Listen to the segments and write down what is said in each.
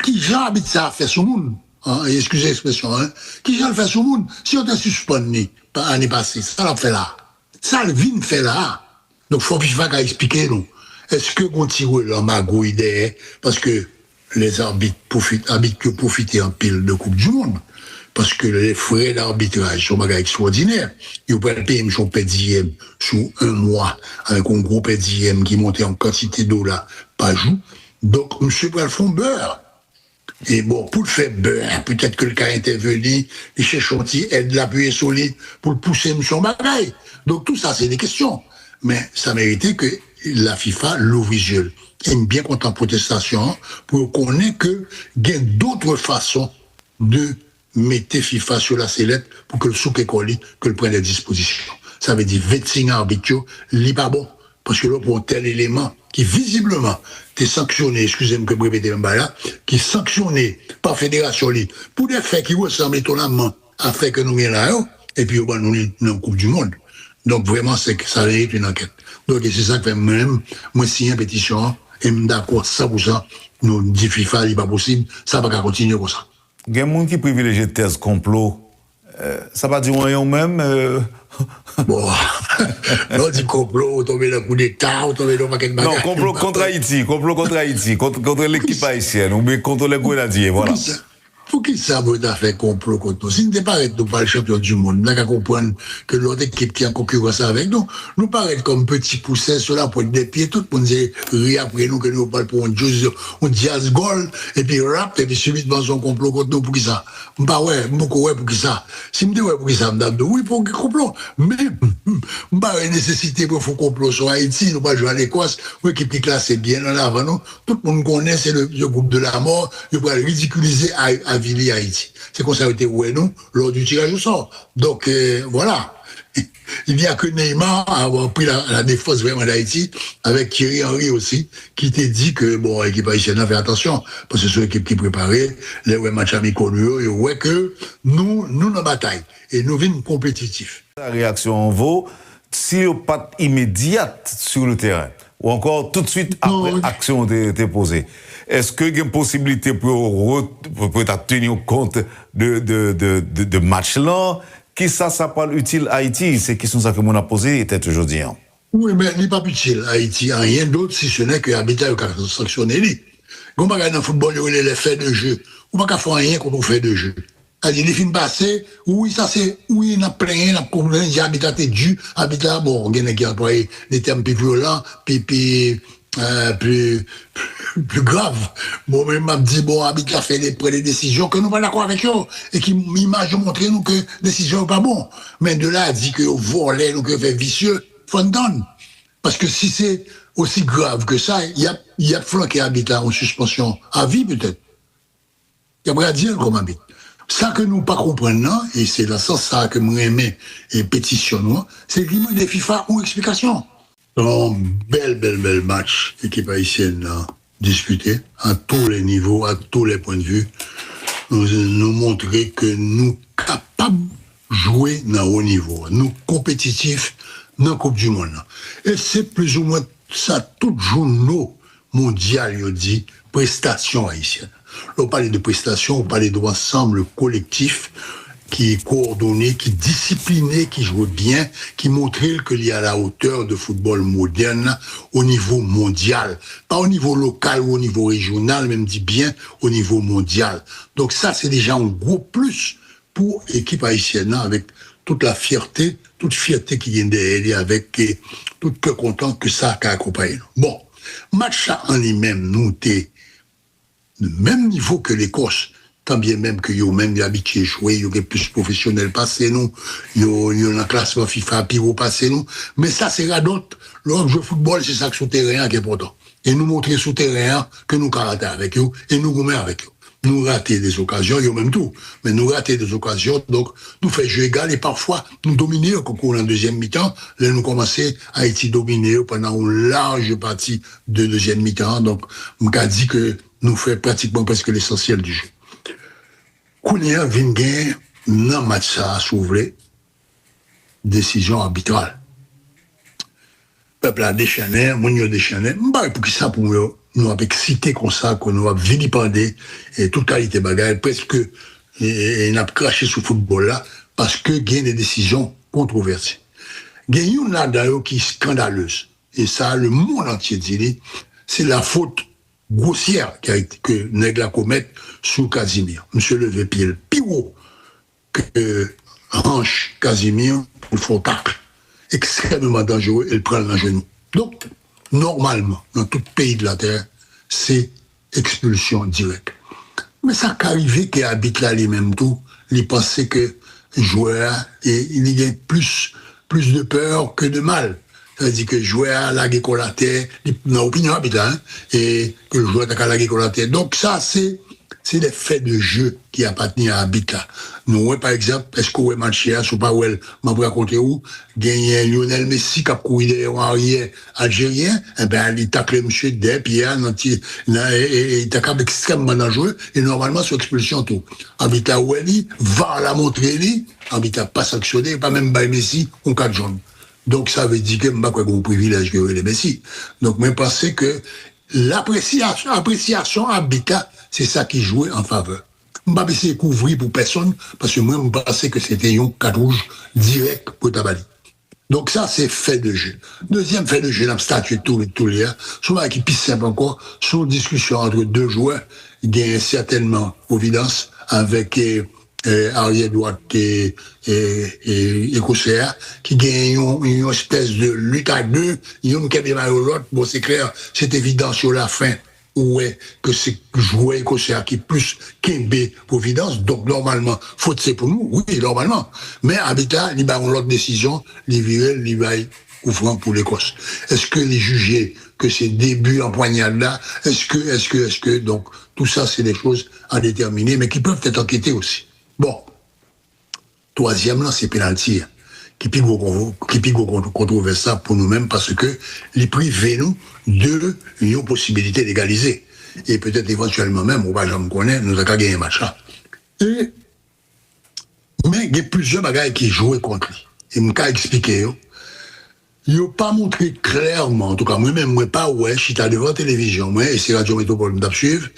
qui Jean habite ça a fait sur le monde, hein, excusez l'expression, hein, qui Jean le fait sur le monde, si on t'a suspendu l'année passée, ça l'a fait là. Ça le vient fait là. Donc, faut FIFA qu'à expliquer, nous. Est-ce que qu'on tire la magouille derrière, parce que les arbitres profitent en pile de Coupe du Monde, parce que les frais d'arbitrage sont des extraordinaires. Ils peuvent payer son PDM sous un mois, avec un gros PDM qui monte en quantité d'eau là, par jour. Donc, monsieur peut le faire beurre. Et bon, pour le faire beurre, peut-être que le cas intervenu, il cherche un petit aide l'appui solide pour le pousser son bagaille. Donc, tout ça, c'est des questions. Mais ça méritait que la FIFA l'ouvre visuel. Et bien content protestation pour qu'on ait que il y a d'autres façons de mettre FIFA sur la sellette pour que le souk école que le prenne des dispositions. Ça veut dire vetting arbitre, n'est pas bon. Parce que là, pour un tel élément qui visiblement est sanctionné, excusez-moi que je répète un là, qui est sanctionné par fédération pour des faits qui ressemblent étonnamment à fait que nous venons là, et puis nous sommes dans la Coupe du Monde. Donc vraiment, c'est que ça mérite une enquête. Donc c'est ça que fait même, moi signer une pétition, et je suis d'accord 100%, nous dit FIFA, il n'est pas possible, ça va pas continuer comme ça. Il y a des gens qui privilégient les thèses complot. Ça va dire rien même. Bon, on dit complot, on tombe dans le coup d'État, on tombe dans le paquet de bagages. Non, complot contre Haïti, contre l'équipe haïtienne, ou bien contre les Grenadiers, voilà. Pour qui ça veut faire complot contre nous? Si nous ne pas le champion du monde, nous devons comprendre que l'autre équipe qui est en concurrence avec nous, nous paraît comme petits poussins sur la pointe des pieds, tout le monde dit rien après nous, que nous parlons pour un jazz goal, et puis rap, et puis subitement son complot contre nous, pour qui ça? Bah ouais, beaucoup ouais pour qui ça? Si me dit ouais pour qui ça, me dit oui pour un complot, mais bah ouais, nécessité pour faire complot sur Haïti, nous pas jouer à l'Écosse, une équipe qui classe bien en avant nous, tout le monde connaît, c'est le groupe de la mort, il va ridiculiser à Vili Haïti. C'est comme ça a été ouais nous lors du tirage au sort. Donc voilà. Il n'y a que Neymar à avoir pris la défense vraiment d'Haïti, avec Thierry Henry aussi, qui t'a dit que bon, l'équipe haïtienne a fait attention, parce que c'est l'équipe qui préparait les matchs amicaux, et ouais que nous dans bataille et nous venons compétitifs. La réaction vaut si pas immédiate sur le terrain, ou encore tout de suite après action déposée. Est-ce qu'il y a une possibilité pour tenir compte de match-là? Qui ça parle utile à Haïti? C'est une question que mon a posée était aujourd'hui. Oui, mais il n'est pas utile à Haïti. Rien d'autre si ce n'est que l'habitat est sanctionné. Quand on regarde dans le football, il y a les faits de jeu. On ne peut pas faire rien contre les faits de jeu. C'est-à-dire, les films passés, oui, ça c'est, oui, on a plein, on a compris, l'habitat est dû, l'habitat, bon, on a qui employé des termes plus violents, plus grave. Bon, même m'a dit, bon, Habitat fait des décisions que nous pas d'accord avec eux, et qui m'image montrer nous que décision pas bon. Mais de là, dit que volait, nous que fait vicieux, faut nous donne. Parce que si c'est aussi grave que ça, il y a flanqué Habitat en suspension à vie, peut-être. Il y a pas à dire comme Habitat. Ça que nous pas comprenons, et c'est dans ce sens ça que nous aimons et pétitionnons, c'est que les FIFA ont explication. Un bel match, l'équipe haïtienne a disputé à tous les niveaux, à tous les points de vue. Nous montrer que nous capables de jouer dans haut niveau, nous compétitifs dans la Coupe du Monde. Et c'est plus ou moins ça, tout journaux mondial, il dit, prestations haïtiennes. On parle de prestations, on parle d'ensemble collectif qui est coordonné, qui est discipliné, qui joue bien, qui montre qu'il y a la hauteur de football moderne au niveau mondial. Pas au niveau local ou au niveau régional, même dit bien au niveau mondial. Donc ça, c'est déjà un gros plus pour l'équipe haïtienne, avec toute la fierté, toute fierté qui vient derrière, avec tout cœur content que ça a accompagné. Bon, match en lui-même, nous, t'es de même niveau que l'Écosse. Tant bien même que yo même habitué jouer, yo plus professionnel passé nous, yo dans classement FIFA puis au passé nous, mais ça c'est d'autres. Le jeu football c'est ça que sur terrain qui est important. Et nous montrer sur terrain que nous karaté avec eux et nous gommer avec eux. Nous rater des occasions, yo même tout, mais nous rater des occasions, donc nous fait jeu égal et parfois nous dominer au concours en deuxième mi-temps, là nous commencer à être dominés pendant une large partie de deuxième mi-temps, donc on a dit que nous fait pratiquement presque l'essentiel du jeu. Kounia Vingen, dans le match ça s'ouvre, décision arbitrale. Peuple a déchaîné, mon yo déchaîné, m'bay pour qui ça pour eux. nous avons excité comme ça, qu'on nous a vilipendé, et toute qualité bagaille, presque, et n'a craché sur le football là, parce que il y a des décisions controversées. Il y a une là d'ailleurs qui est scandaleuse, et ça, le monde entier dit, c'est la faute grossière que Nègre la commettre sur Casimir. Monsieur levé pied le plus haut que hanche Casimir pour le fond tacle. Extrêmement dangereux, et le prend dans le genou. Donc, normalement, dans tout pays de la Terre, c'est expulsion directe. Mais ça qu'arrivé qu'il habite là lui-même tout, il pensait que le joueur, et il y a plus de peur que de mal. C'est-à-dire que le joueur la gué la terre, dans l'opinion habite là, hein, et que le joueur a la gué la terre. Donc ça, c'est des faits de jeu qui appartiennent à Habitat. Nous, par exemple, est-ce qu'on est matché, ou pas, ou elle m'a raconté où, gagné Lionel Messi qui a couru derrière un arrière algérien, eh ben, il tacle monsieur Depp, il tacle extrêmement dangereux, et normalement, sur expulsion tout. Habitat où elle va la montrer, Habitat pas sanctionné, pas même by Messi, on 4 jaunes. Donc, ça veut dire que je ne sais pas un privilège que les Messi. Donc, je pense que l'appréciation Habitat, c'est ça qui jouait en faveur. Je ne vais pas essayer de couvrir pour personne, parce que moi, je pensais que c'était un cadre rouge direct pour Tabali. Donc ça, c'est fait de jeu. Deuxième fait de jeu, la statue tout les souvent qui pisse simple encore, sur une discussion entre deux joueurs, il y a certainement Providence avec arrière droite et écossais, qui gagne une espèce de lutte à deux, il y a un qui a démarré l'autre, bon c'est clair, c'est évident sur la fin, ouais, que c'est joueur écossais qui est plus qu'Embe Providence, donc normalement, faute c'est pour nous, oui, normalement. Mais Habitat, il va avoir l'autre décision, les virels, il va ouvrant pour l'Écosse. Est-ce que les juger que c'est début en poignade là, est-ce que, donc, tout ça, c'est des choses à déterminer, mais qui peuvent être enquêtées aussi. Bon. Troisième là, c'est pénalty. Qui pique controverse ça pour nous-mêmes parce que les privé nous de une possibilité d'égaliser. Et peut-être éventuellement même, on va jamais connaître, nous avons gagné un match là. Mais il y a plusieurs bagages qui jouaient contre lui. Et je vais expliquer. Ils n'ont pas montré clairement, en tout cas moi-même, moi pas ouais, je suis devant la télévision, moi, et c'est Radio Métropole me suivre,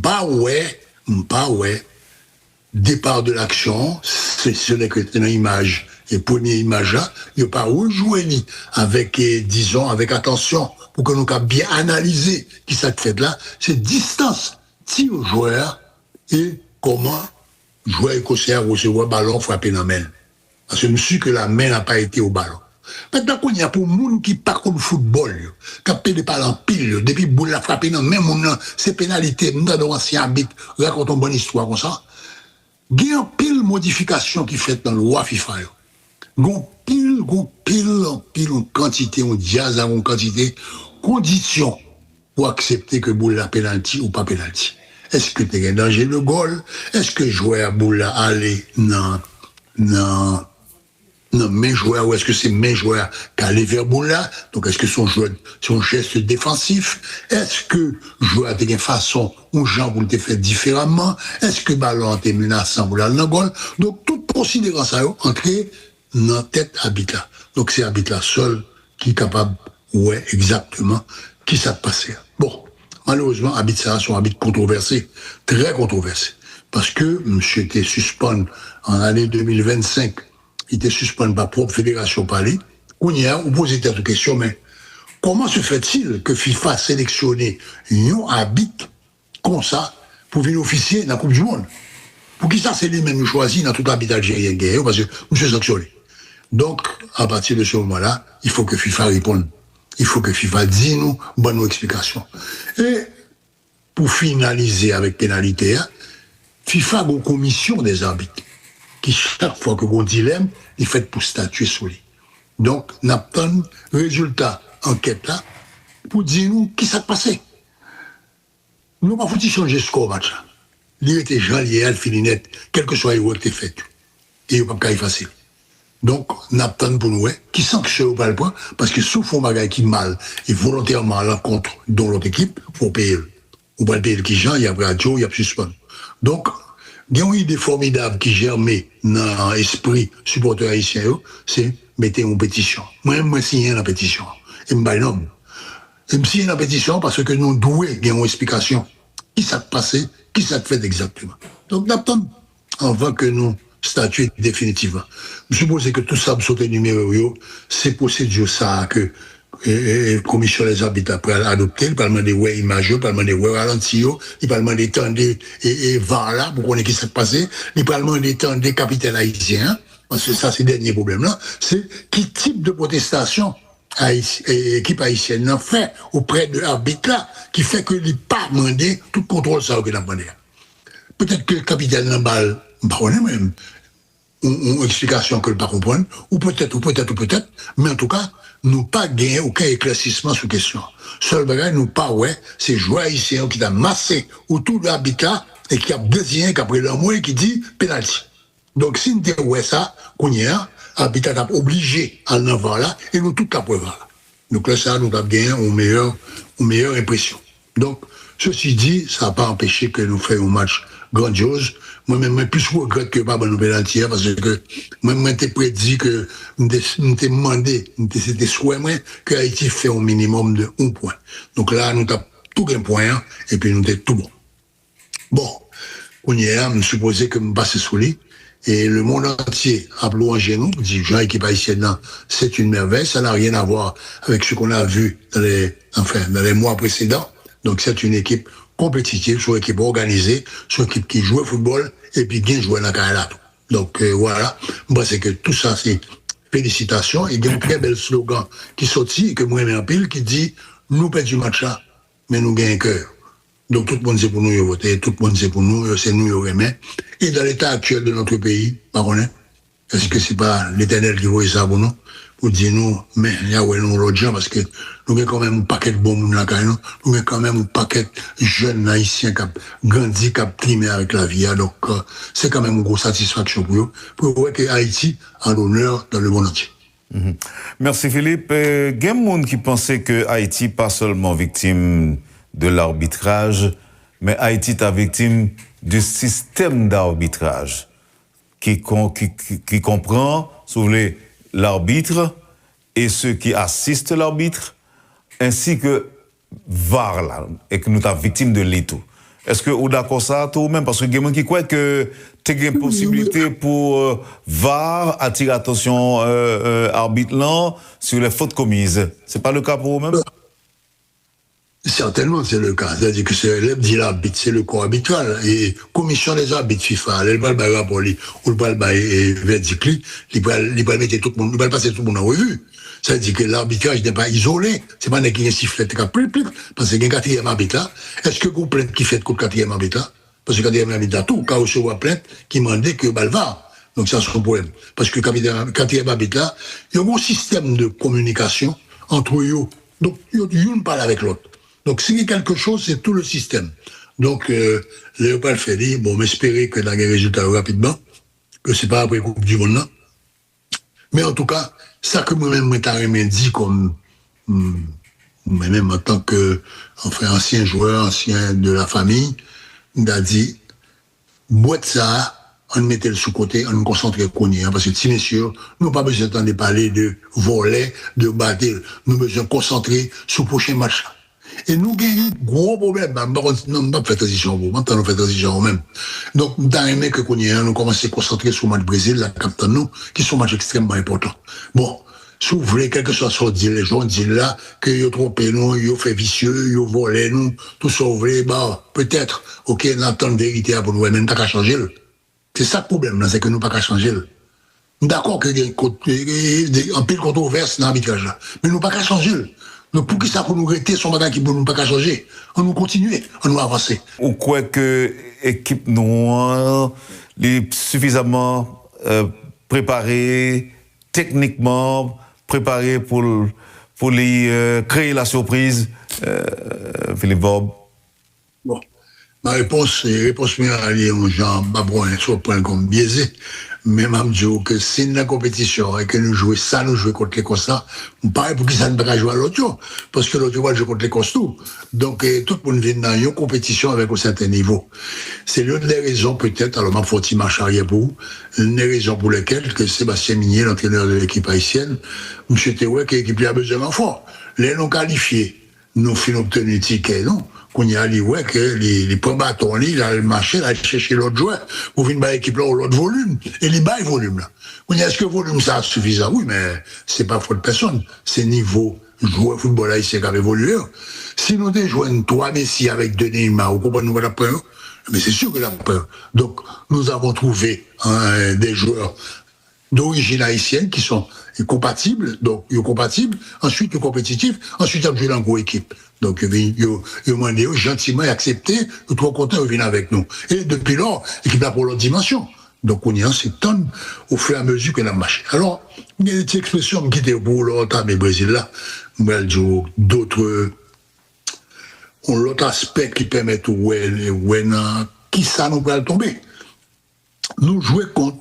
pas ouais, départ de l'action, ce n'est que une image. Et première image là, il n'y a pas rejoué ni avec, disons, avec attention, pour que nous puissions bien analyser qui ça fait là, c'est distance, tir au joueur, et comment joueur écossais recevoir le ballon frappé dans la main. Parce que je me suis que la main n'a pas été au ballon. Maintenant, il y a pour les gens qui parlent comme football, qui ont des balles en pile, depuis que boule la frappé dans la main, c'est pénalité, nous avons ancien arbitre, racontons une bonne histoire comme ça. Il y a une pile modification qui fait dans le loi FIFA. Gon pile en quantité, on jazz en quantité, condition pour accepter que boule la penalty ou pas penalty. Est-ce que tu as un danger de goal? Est-ce que joueur boule la aller non, main joueur, ou est-ce que c'est main joueur qui allait vers boule là? Donc est-ce que son geste défensif? Est-ce que joueur a une façon ou genre pour le faire différemment? Est-ce que ballon est menaçant pour la goal? Donc toute considérant ça, entrer dans la tête Habitat. Donc c'est Habitat seul qui est capable, ouais, exactement, qui ça passé. Bon, malheureusement, Habitat sont habits controversés, très controversés. Parce que monsieur était suspendu en année 2025, il était suspendu par propre fédération Palais. On y a, on pose cette question, mais comment se fait-il que FIFA a sélectionné un habit comme ça pour venir officier dans la Coupe du Monde? Pour qui ça, c'est lui-même choisi dans tout l'habitat algérien guerre, parce que monsieur sanctionné. Donc, à partir de ce moment-là, il faut que FIFA réponde. Il faut que FIFA dise nous, bonne explication. Et, pour finaliser avec pénalité, FIFA a une commission des arbitres, qui chaque fois que vous dilemme, il fait pour statuer sur lui. Donc, nous avons résultat enquête là, pour dire nous, qui s'est passé. Nous n'avons pas changer ce score match là. Il était Jean Liel, Filinette, quel que soit le qui était fait. Et il n'y a pas de facile. Donc, Napton pour nous, qui sanctionne pas le point, parce que sous fond bagay qui mal, et volontairement à l'encontre de l'autre équipe, faut payer. Ou pas le payer qui Jean, il y a radio, il y a suspend. Donc, il y a une idée formidable qui germait dans l'esprit supporter haïtien, c'est mettre une pétition. Moi, signer la pétition. Et m'ba non. même si une pétition, parce que nous devons gagner une explication. Qui s'est passé, qui s'est fait exactement. Donc, d'attendre, avant que nous statuions définitivement. Je suppose que tout ça, sauter numéro, c'est procédure ça que la commission des arbitres après adopter, le parlement des ouais images, le parlement des ouais ralenti, le parlement des temps et VAR là, pour qu'on ait qui s'est passé, le parlement des temps des capitaines haïtiens, parce que ça, c'est le dernier problème là, c'est quel type de protestation l'équipe haïtienne a fait auprès de l'arbitre là, qui fait que n'est pas demandé tout contrôle ça que n'a demandé. Peut-être que le capitaine Lambal, pas même, une explication que ne pas comprendre, ou peut-être, mais en tout cas, nous pas gagné aucun éclaircissement sur question. Seul bagage, nous pas, ouais, c'est joueur haïtien qui a massé autour de l'arbitre là, et qui a désigné qu'après le mois qui dit penalty. Donc, si nous disons, ouais, ça, qu'on y a, l'arbitre a obligé à l'envers là, et nous tout la preuve là. Donc là, ça, nous avons gagné une meilleure impression. Donc, ceci dit, ça n'a pas empêché que nous fassions un match grandiose. Moi-même, plus je regrette que pas bon penalty, parce que moi, j'étais prédit que m'étais demandé, c'était souhait moi, que Haïti fait un minimum de 1 point. Donc là, nous avons tout un point, et puis nous étions tout bon. Bon, on y est, je supposais que je passais sous lui. Et le monde entier a louangé nous, dit Jean équipe haïtienne, c'est une merveille, ça n'a rien à voir avec ce qu'on a vu dans les mois précédents. Donc c'est une équipe compétitive, c'est une équipe organisée, c'est une équipe qui joue au football et puis bien jouer dans la carrière. Donc voilà, moi c'est que tout ça c'est félicitations. Et il y a un très bel slogan qui sortit, que moi j'aime en pile, qui dit nous perdons du match là, mais nous gagnons cœur. Donc tout le monde c'est pour nous voter, tout le monde c'est pour nous, c'est nous qui remet. Et dans l'état actuel de notre pays, est-ce que c'est pas l'Éternel qui voit ça pour nous, pour dire nous, mais il y a nous l'autre gens, parce que nous avons quand même un paquet de bons monde là, nous avons quand même un paquet de jeunes haïtiens qui ont grandi, qui ont primé avec la vie. Donc c'est quand même une grosse satisfaction pour voir que Haïti a l'honneur dans le monde entier. Merci Philippe. Il y a des gens qui pensaient que Haïti pas seulement victime de l'arbitrage, mais Haïti est victime du système d'arbitrage qui comprend, si vous voulez, l'arbitre et ceux qui assistent l'arbitre, ainsi que VAR, là, et que nous sommes victimes de l'État. Est-ce que vous êtes d'accord ça, tout même? Parce que il y a des gens qui croient que tu as une possibilité pour VAR attirer l'attention arbitre là sur les fautes commises. C'est pas le cas pour vous-même? Certainement, c'est le cas. C'est-à-dire que c'est l'arbitre, c'est le corps arbitral. Et commission des arbitres FIFA, elle va le rapport, ou le verdict, il va mettre tout le monde, il va passer tout le monde en revue. C'est-à-dire que l'arbitrage n'est pas isolé. C'est pas qu'il y a un sifflet qui a plus, parce qu'il y a un quatrième arbitre là. Est-ce que vous plainte qui fait contre le quatrième arbitre là? Parce que le quatrième arbitre là, tout, quand vous recevez plainte, qui demandait que Balva. Donc ça, c'est un problème. Parce que le quatrième arbitre là, il y a un système de communication entre eux. Donc, l'un parle avec l'autre. Donc, s'il y a quelque chose, c'est tout le système. Donc, Léopold fait dire, bon, m'espérer que dans les résultats rapidement, que c'est pas après Coupe du Monde, non. Mais en tout cas, ça que moi-même, m'ai dit comme, même en tant que, ancien joueur, ancien de la famille, m'a dit, boîte ça, on mettait le sous-côté, on nous concentrait parce que si messieurs, nous n'avons pas besoin de parler de voler, de battre, nous avons besoin de concentrer sur le prochain match. Et nous gagnons un gros problème. Non, on pas faire transition, maintenant on fait transition même. Donc, dans les mecs que nous commençons à concentrer sur le match Brésil, la captain nous, qui sont matchs extrêmement importants. Bon, si vous voulez, quel que soit ce dit, les gens disent là, que vous trompez nous, vous fait vicieux, vous volez nous, tout ça, vous voulez, bah, peut-être, ok, on attend vérité pour nous, mais nous pas changer. C'est ça le problème, c'est que nous pas qu'à changer. D'accord qu'il y a un pile controverse dans l'arbitrage là, mais nous pas qu'à changer. Donc, pour qui ça, pour nous arrêter, son bagage qui ne nous pas qu'à changer, on nous continuer, on nous avancer. Ou quoi que l'équipe noire est suffisamment préparée, techniquement préparée pour les créer la surprise, Philippe Bob? Bon, ma réponse m'a alliée un genre, sur le point comme biaisé. Mais je dis que si la compétition et que nous jouons ça, nous jouons contre les constats, pareil pour qu'ils ne peuvent pas jouer à l'autre, parce que l'autre va jouer contre les costauds. Donc, tout le monde vient dans une compétition avec un certain niveau. C'est l'une des raisons, peut-être, alors, il faut marcher arrière pour vous, l'une des raisons pour lesquelles que Sébastien Minier, l'entraîneur de l'équipe haïtienne, M. Théoué, qui l'équipe a besoin d'enfants. Les non qualifiés, nous finons obtenir un ticket, non? Qu'on y a dit, ouais, que les points bâtons, il a le marché, il a cherché l'autre joueur, pour venir à l'équipe là, ou l'autre volume, et les bas volume là. On dit, est-ce que volume ça suffisant? Oui, mais c'est pas faute de personne. C'est niveau joueur football haïtien qui a évolué. Si nous déjouons trois Messi avec deux Neymar, vous comprenez, nous la peur? Mais c'est sûr que la peur. Donc, nous avons trouvé des joueurs d'origine haïtienne qui sont compatibles, donc ils sont compatibles, ensuite ils sont compétitifs, ensuite ils ont joué dans une grosse équipe. Donc ils ont demandé gentiment et accepté, ils sont trop contents, ils viennent avec nous. Et depuis lors, l'équipe a pour l'autre dimension. Donc on y en s'étonne au fur et à mesure que la marche. Alors, il y a des petites expressions qui étaient pour l'autre, mais Brésil là, d'autres, l'autre aspect qui permet qui ça nous peut tomber. Nous jouons contre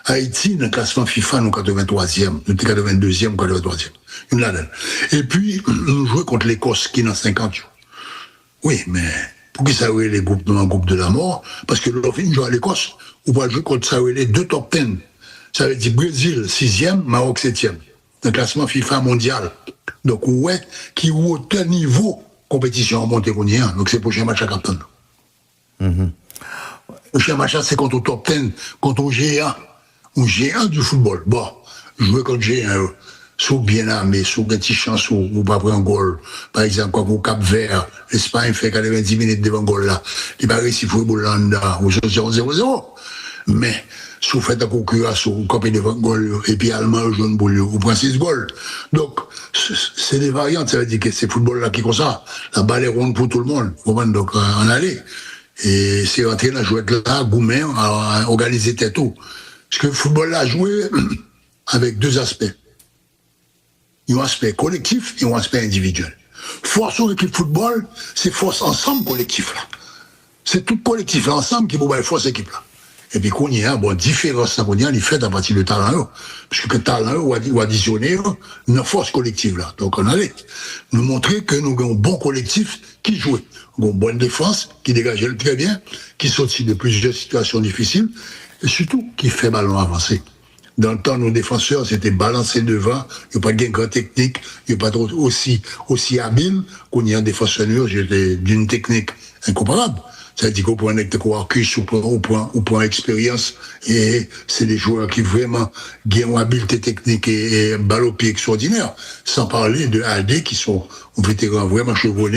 Haïti dans le classement FIFA, nous 83e, nous 82e, 83e. Et puis, nous jouons contre l'Écosse qui est dans 50 jours. Oui, mais pour qui ça les groupes dans un groupe de la mort? Parce que l'on finit jouer à l'Écosse, on va jouer contre ça les deux top 10. Ça veut dire Brésil 6e, Maroc 7e. Dans le classement FIFA mondial. Donc, ouais, qui est au tel niveau compétition en montée qu'on y a. Donc, c'est le prochain match à Captain. Le prochain match, c'est contre le top 10, contre le géant. Un géant du football. Bon, jouer contre géant, sous bien armé, sous une petite chance, ou pas prendre un goal. Par exemple, quand au Cap Vert, l'Espagne fait 90 minutes devant goal là. Il va réussir à football là, ou 0-0. Mais, si vous faites un concurrence, ou copie devant goal, et puis Allemand, jaune boule, ou prend 6 goals. Donc, c'est des variantes, ça veut dire que c'est football là qui est comme ça. La balle est ronde pour tout le monde. Donc, en aller. Et c'est rentrer dans la jouette là, Goumen, à organiser tête tout. Parce que le football a joué avec deux aspects. Il y a un aspect collectif et un aspect individuel. Force sur l'équipe football, c'est force ensemble collectif là. C'est tout collectif là, ensemble qui peut faire force équipe là. Et puis qu'on y a, bon, différence, ça qu'on y a, il fait à partir de talent. Parce que le talent, ou additionner, une force collective là. Donc on allait nous montrer que nous avons un bon collectif qui joue. Nous avons une bonne défense, qui dégage très bien, qui sortit de plusieurs situations difficiles, et surtout qui fait ballon avancé. Dans le temps, nos défenseurs, c'était balancé devant, il n'y a pas de gain technique, il n'y a pas aussi habile qu'on y a un défenseur, j'étais d'une technique incomparable. C'est-à-dire qu'au point d'accueil, au point expérience, et c'est des joueurs qui vraiment gagnent une habileté technique et balle au pied extraordinaire. Sans parler de AD qui sont vétérans vraiment chevronnés.